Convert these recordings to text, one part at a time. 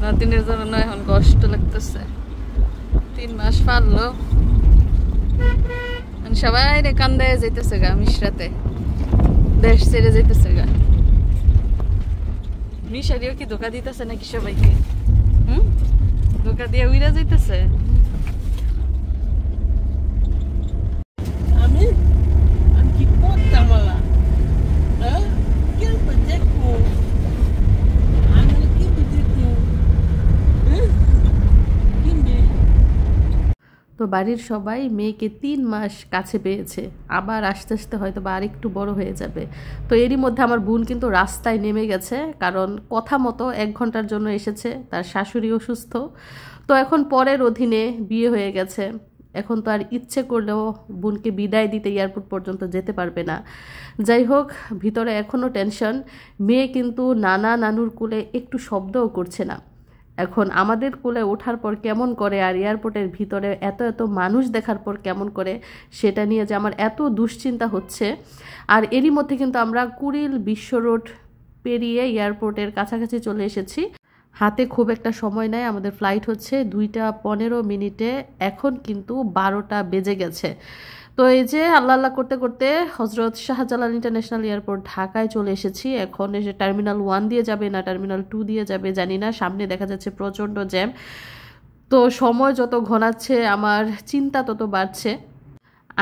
নাতিনের জন্য এখন কষ্ট লাগতেছে 3 মাস পারলো সবাই রে কান্দে যাইতেছে গা মিশরাতে দেশ ছেড়ে যাইতেছে গা মিশারিও কি ধোকা দিতেছে নাকি সবাইকে ধোকা দিয়ে উইরা যাইতেছে আমি কি করতাম আলা কেউ দেখবো আমি কি দেখবো তো বাড়ির সবাই মেয়েকে 3 মাস কাছে পেয়েছে আবার আস্তে আস্তে হয়তো বা আরেকটু বড় হয়ে যাবে তো এরই মধ্যে আমার বোন কিন্তু রাস্তায় নেমে গেছে কারণ কথা মতো 1 ঘন্টার জন্য এসেছে তার শাশুড়ি অসুস্থ তো এখন পরের অধীনে বিয়ে হয়ে গেছে এখন তো আর ইচ্ছে করলেও বোনকে বিদায় দিতে এয়ারপোর্ট পর্যন্ত যেতে পারবে না যাই হোক ভিতরে এখনো টেনশন মেয়ে কিন্তু নানা নানুর কোলে একটু শব্দও করছে না এখন আমাদের কোলে ওঠার পর কেমন করে আর এয়ারপোর্টের ভিতরে এত এত মানুষ দেখার পর কেমন করে সেটা নিয়ে যে আমার এত দুশ্চিন্তা হচ্ছে আর এরই মধ্যে কিন্তু আমরা কুড়িল বিশ্ব রোড পেরিয়ে এয়ারপোর্টের কাছাকাছি চলে এসেছি হাতে খুব একটা সময় নাই আমাদের ফ্লাইট হচ্ছে 2:15 এখন কিন্তু 12টা বেজে গেছে তো এই যে আল্লাহ আল্লাহ করতে করতে হজরত শাহজালাল ইন্টারন্যাশনাল এয়ারপোর্ট ঢাকায় চলে এসেছি এখন এসে টার্মিনাল 1 দিয়ে যাবে না টার্মিনাল 2 দিয়ে যাবে জানি না সামনে দেখা যাচ্ছে প্রচণ্ড জ্যাম তো সময় যত ঘনাচ্ছে আমার চিন্তা তত বাড়ছে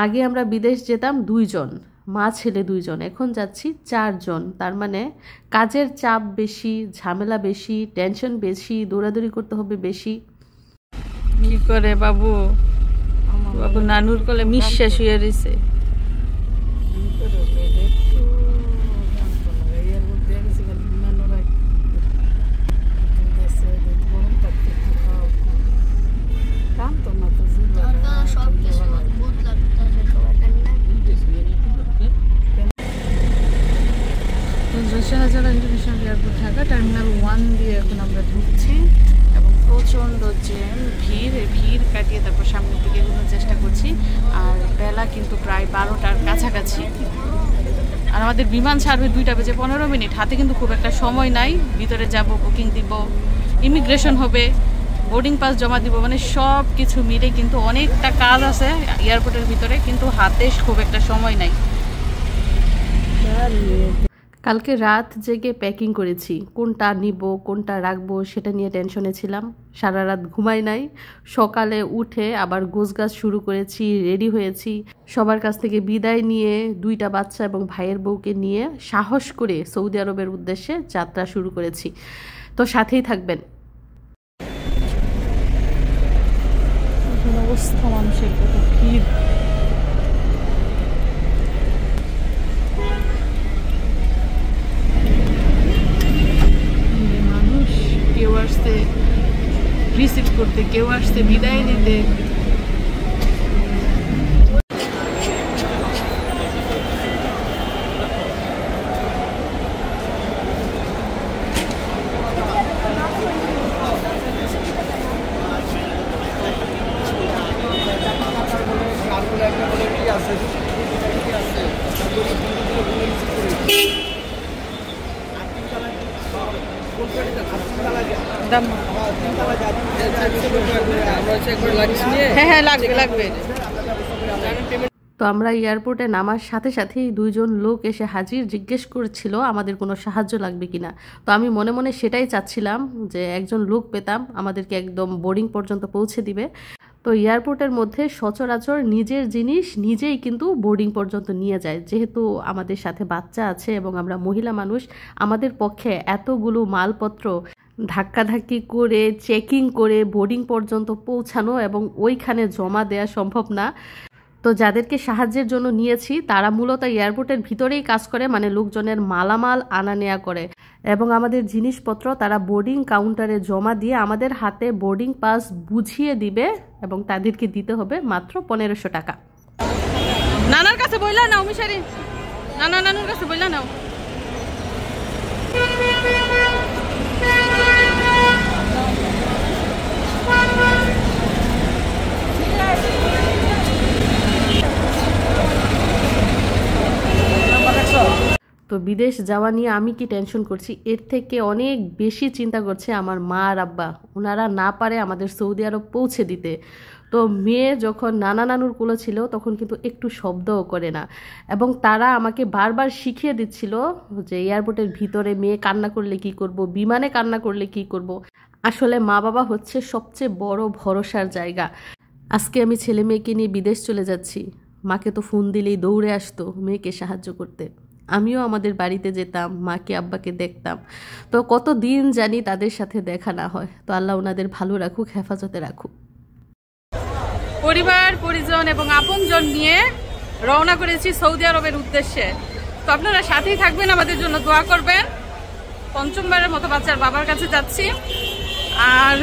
আগে আমরা বিদেশ যেতাম 2 জন মা ছেলে 2 জন এখন যাচ্ছি 4 জন তার মানে কাজের চাপ বেশি ঝামেলা বেশি টেনশন বেশি দৌড়াদৌড়ি করতে হবে বেশি কি করে বাবু বাবু নানুর কোলে মিশে শুয়ে রয়েছে Shahjalal international airport Dhaka terminal 1 দিয়ে এখন আমরা ঢুকছি এবং প্রচণ্ড জ্যাম ভিড় কাটিয়ে তারপর সামনের দিকে এগোনোর চেষ্টা করছি আর বেলা কিন্তু প্রায় 12টার কাছাকাছি আর আমাদের বিমান ছাড়বে 2:15 হাতে কিন্তু খুব একটা সময় নাই ভিতরে যাব বুকিং দিব ইমিগ্রেশন হবে বোর্ডিং পাস জমা দিব মানে সব কিছু মিলে কিন্তু অনেকটা কাজ আছে এয়ারপোর্টের ভিতরে কিন্তু হাতে খুব একটা সময় নাই কালকে রাত জেগে প্যাকিং করেছি কোনটা নিব কোনটা রাখবো সেটা নিয়ে টেনশনে ছিলাম সারা রাত ঘুমাই নাই সকালে উঠে আবার গোছগাছ শুরু করেছি রেডি হয়েছি সবার কাছ থেকে বিদায় নিয়ে 2টা বাচ্চা এবং ভাইয়ের বউকে নিয়ে সাহস করে সৌদি আরবের উদ্দেশ্যে যাত্রা শুরু করেছি তো সাথেই থাকবেন অবস্থা মানুষের কত ভিড় কেউ আসছে রিসিভ করতে কেউ আসছে বিদায় নিতে হ্যাঁ লাগবে তো আমরা এয়ারপোর্টে নামার সাথে সাথেই 2 জন লোক এসে হাজির জিজ্ঞেস করছিল আমাদের কোনো সাহায্য লাগবে কিনা তো আমি মনে মনে সেটাই চাচ্ছিলাম যে একজন লোক পেতাম আমাদেরকে একদম বোর্ডিং পর্যন্ত পৌঁছে দিবে তো এয়ারপোর্টের মধ্যে সচরাচর নিজের জিনিস নিজেই কিন্তু বোর্ডিং পর্যন্ত নিয়ে যায় যেহেতু আমাদের সাথে বাচ্চা আছে এবং আমরা মহিলা মানুষ আমাদের পক্ষে এতগুলো মালপত্র ধাক্কাধাক্কি করে চেকিং করে বোর্ডিং পর্যন্ত পৌঁছানো এবং ওইখানে জমা দেওয়া সম্ভব না তো যাদেরকে সাহায্যের জন্য নিয়েছি তারা মূলত এয়ারপোর্টের ভিতরেই কাজ করে, মানে লোকজনের মালামাল আনা নেওয়া করে এবং আমাদের জিনিসপত্র তারা বোর্ডিং কাউন্টারে জমা দিয়ে আমাদের হাতে বোর্ডিং পাস বুঝিয়ে দিবে এবং তাদেরকে দিতে হবে মাত্র 1500 টাকা। নানার কাছে বইলা নাও মিশারি, নানুর কাছে বইলা নাও। তো বিদেশ যাওয়া নিয়ে আমি কি টেনশন করছি, এর থেকে অনেক বেশি চিন্তা করছে আমার মা আর আব্বা। ওনারা না পারে আমাদের সৌদি আরব পৌঁছে দিতে। তো মেয়ে যখন নানা নানুর কোলে ছিল তখন কিন্তু একটু শব্দও করে না, এবং তারা আমাকে বারবার শিখিয়ে দিচ্ছিল যে এয়ারপোর্টের ভিতরে মেয়ে কান্না করলে কি করব, বিমানে কান্না করলে কি করব। আসলে মা বাবা হচ্ছে সবচেয়ে বড় ভরসার জায়গা। আজকে আমি ছেলে মেয়েকে নিয়ে বিদেশ চলে যাচ্ছি, মাকে তো ফোন দিলেই দৌড়ে আসতো মেয়েকে সাহায্য করতে। আমিও আমাদের বাড়িতে যেতাম, মাকে আব্বাকে দেখতাম। তো কত দিন জানি তাদের সাথে দেখা না হয়। তো আল্লাহ ওনাদের ভালো রাখুক, হেফাজতে রাখুক। পরিবার পরিজন এবং আপনজন নিয়ে রওনা করেছি সৌদি আরবের উদ্দেশ্যে। তো আপনারা সাথেই থাকবেন, আমাদের জন্য দোয়া করবেন। 5মবারের মতো বাচ্চার বাবার কাছে যাচ্ছি। আর